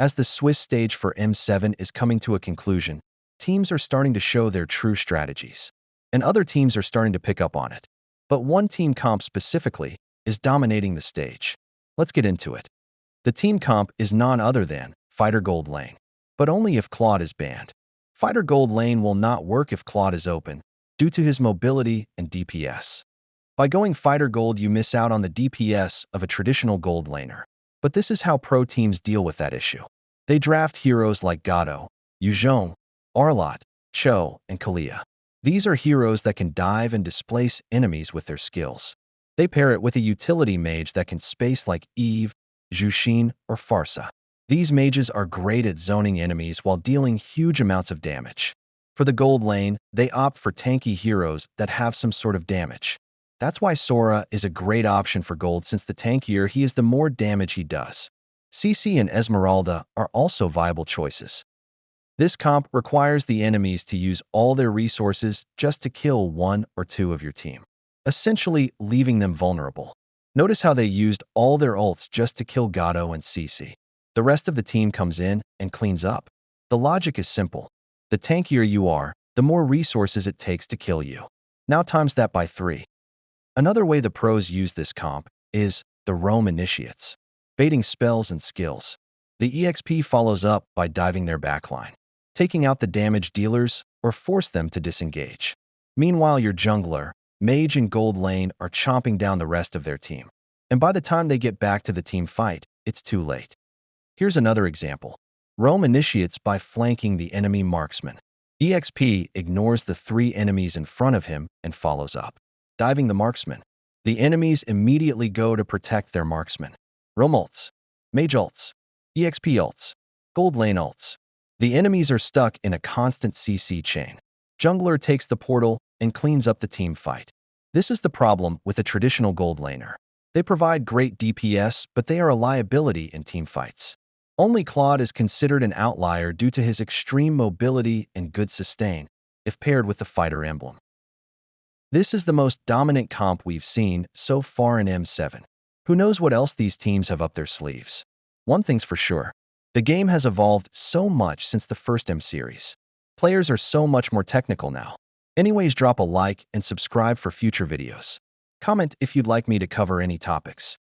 As the Swiss stage for M7 is coming to a conclusion, teams are starting to show their true strategies, and other teams are starting to pick up on it. But one team comp specifically is dominating the stage. Let's get into it. The team comp is none other than Fighter Gold Lane, but only if Claude is banned. Fighter Gold Lane will not work if Claude is open, due to his mobility and DPS. By going Fighter Gold, you miss out on the DPS of a traditional gold laner. But this is how pro teams deal with that issue. They draft heroes like Gato, Yuzhong, Arlott, Cho, and Kalia. These are heroes that can dive and displace enemies with their skills. They pair it with a utility mage that can space like Eve, Jushin, or Farsa. These mages are great at zoning enemies while dealing huge amounts of damage. For the gold lane, they opt for tanky heroes that have some sort of damage. That's why Sora is a great option for gold, since the tankier he is, the more damage he does. CC and Esmeralda are also viable choices. This comp requires the enemies to use all their resources just to kill one or two of your team, essentially leaving them vulnerable. Notice how they used all their ults just to kill Gato and CC. The rest of the team comes in and cleans up. The logic is simple. The tankier you are, the more resources it takes to kill you. Now times that by 3. Another way the pros use this comp is the roam initiates, baiting spells and skills. The EXP follows up by diving their backline, taking out the damage dealers or force them to disengage. Meanwhile, your jungler, mage, and gold lane are chomping down the rest of their team. And by the time they get back to the team fight, it's too late. Here's another example. Roam initiates by flanking the enemy marksman. EXP ignores the 3 enemies in front of him and follows up, diving the marksman. The enemies immediately go to protect their marksman. Roam ults, mage ults, EXP ults, gold lane ults. The enemies are stuck in a constant CC chain. Jungler takes the portal and cleans up the team fight. This is the problem with a traditional gold laner. They provide great DPS, but they are a liability in team fights. Only Claude is considered an outlier due to his extreme mobility and good sustain, if paired with the fighter emblem. This is the most dominant comp we've seen so far in M7. Who knows what else these teams have up their sleeves? One thing's for sure. The game has evolved so much since the first M series. Players are so much more technical now. Anyways, drop a like and subscribe for future videos. Comment if you'd like me to cover any topics.